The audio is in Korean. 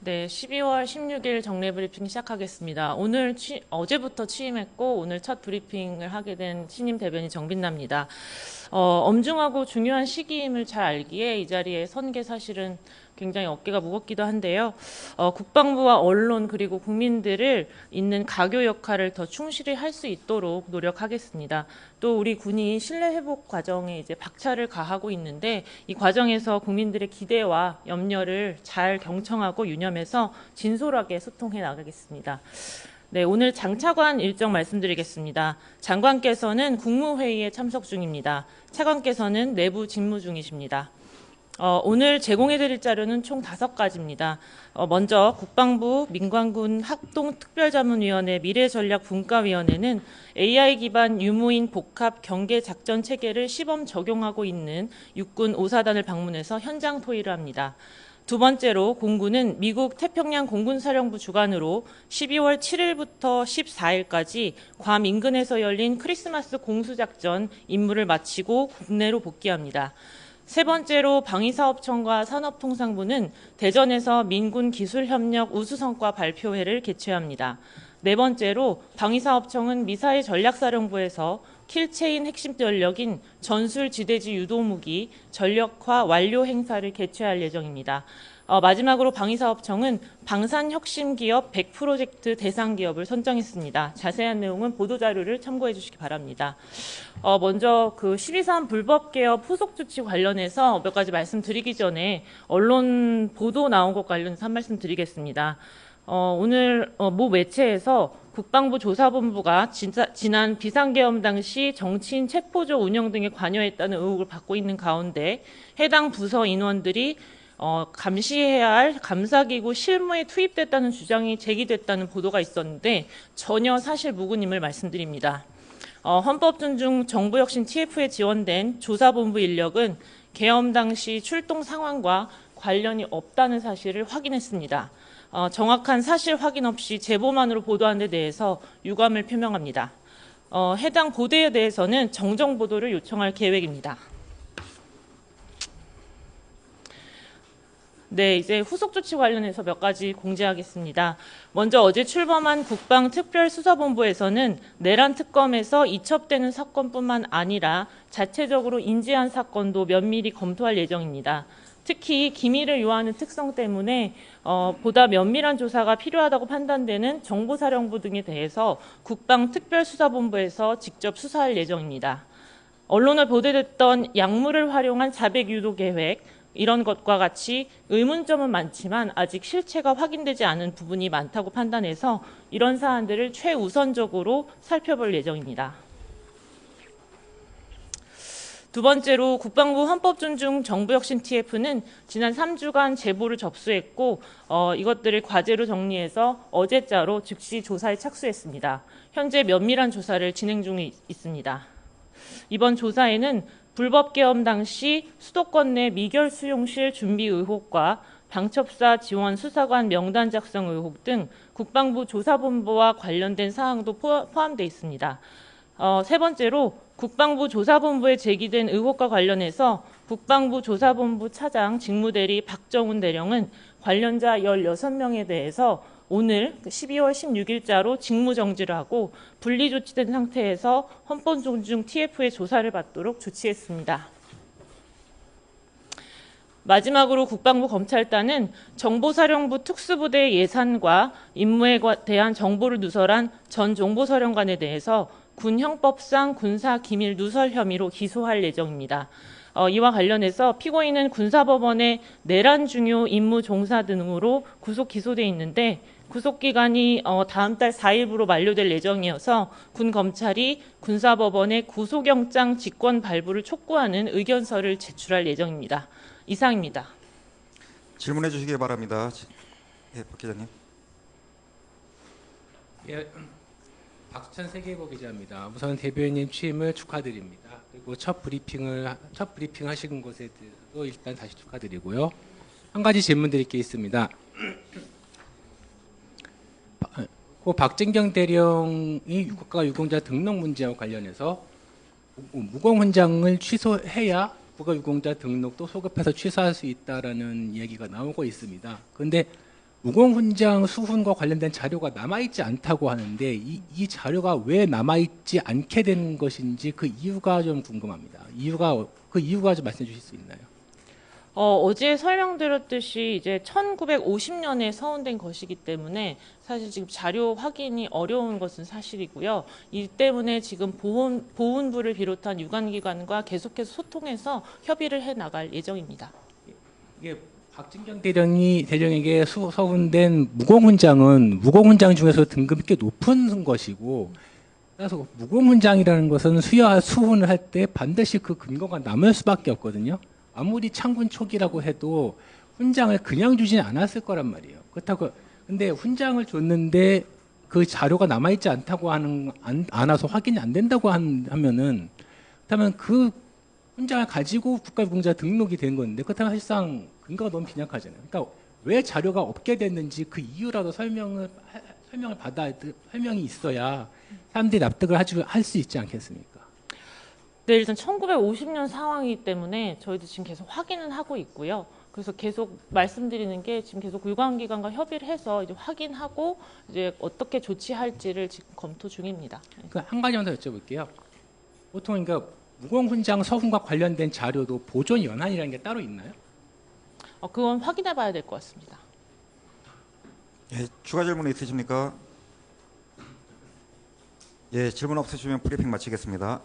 네, 12월 16일 정례 브리핑 시작하겠습니다. 어제부터 취임했고 오늘 첫 브리핑을 하게 된 신임 대변인 정빈나입니다. 엄중하고 중요한 시기임을 잘 알기에 이 자리에 선 게 사실은 굉장히 어깨가 무겁기도 한데요. 국방부와 언론 그리고 국민들을 잇는 가교 역할을 더 충실히 할 수 있도록 노력하겠습니다. 또 우리 군이 신뢰 회복 과정에 이제 박차를 가하고 있는데 이 과정에서 국민들의 기대와 염려를 잘 경청하고 유념해서 진솔하게 소통해 나가겠습니다. 네, 오늘 장차관 일정 말씀드리겠습니다. 장관께서는 국무회의에 참석 중입니다. 차관께서는 내부 직무 중이십니다. 오늘 제공해드릴 자료는 총 5가지입니다. 먼저 국방부 민관군 합동특별자문위원회 미래전략분과위원회는 AI 기반 유무인 복합 경계작전 체계를 시범 적용하고 있는 육군 5사단을 방문해서 현장 토의를 합니다. 두 번째로 공군은 미국 태평양 공군사령부 주관으로 12월 7일부터 14일까지 괌 인근에서 열린 크리스마스 공수작전 임무를 마치고 국내로 복귀합니다. 세 번째로 방위사업청과 산업통상부는 대전에서 민군 기술협력 우수성과 발표회를 개최합니다. 네 번째로 방위사업청은 미사일 전략사령부에서 킬체인 핵심 전력인 전술지대지 유도무기 전력화 완료 행사를 개최할 예정입니다. 마지막으로 방위사업청은 방산혁신기업 100프로젝트 대상기업을 선정했습니다. 자세한 내용은 보도자료를 참고해 주시기 바랍니다. 먼저 그 12.3 불법개업 후속조치 관련해서 몇 가지 말씀드리기 전에 언론 보도 나온 것 관련해서 한 말씀 드리겠습니다. 오늘 모 매체에서 국방부 조사본부가 지난 비상계엄 당시 정치인 체포조 운영 등에 관여했다는 의혹을 받고 있는 가운데 해당 부서 인원들이 감시해야 할 감사기구 실무에 투입됐다는 주장이 제기됐다는 보도가 있었는데 전혀 사실 무근임을 말씀드립니다. 헌법존중 정부혁신 TF에 지원된 조사본부 인력은 계엄 당시 출동 상황과 관련이 없다는 사실을 확인했습니다. 정확한 사실 확인 없이 제보만으로 보도한 데 대해서 유감을 표명합니다. 해당 보도에 대해서는 정정 보도를 요청할 계획입니다. 네, 이제 후속 조치 관련해서 몇 가지 공지하겠습니다. 먼저 어제 출범한 국방특별수사본부에서는 내란 특검에서 이첩되는 사건뿐만 아니라 자체적으로 인지한 사건도 면밀히 검토할 예정입니다. 특히 기밀을 요하는 특성 때문에 보다 면밀한 조사가 필요하다고 판단되는 정보사령부 등에 대해서 국방특별수사본부에서 직접 수사할 예정입니다. 언론에 보도됐던 약물을 활용한 자백 유도 계획, 이런 것과 같이 의문점은 많지만 아직 실체가 확인되지 않은 부분이 많다고 판단해서 이런 사안들을 최우선적으로 살펴볼 예정입니다. 두 번째로 국방부 헌법존중 정부혁신 TF는 지난 3주간 제보를 접수했고 이것들을 과제로 정리해서 어제자로 즉시 조사에 착수했습니다. 현재 면밀한 조사를 진행 중에 있습니다. 이번 조사에는 불법계엄 당시 수도권 내 미결 수용실 준비 의혹과 방첩사 지원 수사관 명단 작성 의혹 등 국방부 조사본부와 관련된 사항도 포함되어 있습니다. 세 번째로 국방부 조사본부에 제기된 의혹과 관련해서 국방부 조사본부 차장 직무대리 박정훈 대령은 관련자 16명에 대해서 오늘 12월 16일자로 직무정지를 하고 분리조치된 상태에서 헌법존중 TF의 조사를 받도록 조치했습니다. 마지막으로 국방부 검찰단은 정보사령부 특수부대 예산과 임무에 대한 정보를 누설한 전 정보사령관에 대해서 군형법상 군사기밀 누설 혐의로 기소할 예정입니다. 이와 관련해서 피고인은 군사법원의 내란 중요 임무 종사 등으로 구속 기소돼 있는데 구속기간이 다음 달 4일부로 만료될 예정이어서 군 검찰이 군사법원에 구속영장 직권 발부를 촉구하는 의견서를 제출할 예정입니다. 이상입니다. 질문해 주시기 바랍니다. 예, 박 기자님. 예, 박수찬 세계보 기자입니다. 우선 대변인 취임을 축하드립니다. 그리고 첫 브리핑 하신 것에 대해서도 일단 다시 축하드리고요. 한 가지 질문 드릴 게 있습니다. 박진경 대령이 국가유공자 등록 문제와 관련해서 무공훈장을 취소해야 국가유공자 등록도 소급해서 취소할 수 있다라는 얘기가 나오고 있습니다. 그런데 무공훈장 수훈과 관련된 자료가 남아있지 않다고 하는데 이 자료가 왜 남아있지 않게 된 것인지 그 이유가 좀 궁금합니다. 그 이유가 좀 말씀해 주실 수 있나요? 어제 설명드렸듯이 이제 1950년에 서운된 것이기 때문에 사실 지금 자료 확인이 어려운 것은 사실이고요. 이 때문에 지금 보훈부를 비롯한 유관기관과 계속해서 소통해서 협의를 해 나갈 예정입니다. 이게 박진경 대령에게 서운된 무공훈장은 무공훈장 중에서 등급이 꽤 높은 것이고, 따라서 무공훈장이라는 것은 수훈을 할 때 반드시 그 근거가 남을 수밖에 없거든요. 아무리 창군 초기라고 해도 훈장을 그냥 주지는 않았을 거란 말이에요. 그렇다고 근데 훈장을 줬는데 그 자료가 남아있지 않아서 확인이 안 된다고 하면은, 그렇다면 그 훈장을 가지고 국가유공자 등록이 된 건데, 그렇다면 사실상 근거가 너무 빈약하잖아요. 그러니까 왜 자료가 없게 됐는지 그 이유라도 설명이 있어야 사람들이 납득을 할 수 있지 않겠습니까? 네, 일단 1950년 상황이기 때문에 저희도 지금 계속 확인은 하고 있고요. 그래서 계속 말씀드리는 게 지금 계속 유관기관과 협의를 해서 이제 확인하고 이제 어떻게 조치할지를 지금 검토 중입니다. 한 가지만 더 여쭤볼게요. 보통 그러니까 무공훈장 서훈과 관련된 자료도 보존 연한이라는 게 따로 있나요? 그건 확인해 봐야 될 것 같습니다. 예, 추가 질문 있으십니까? 예, 질문 없으시면 브리핑 마치겠습니다.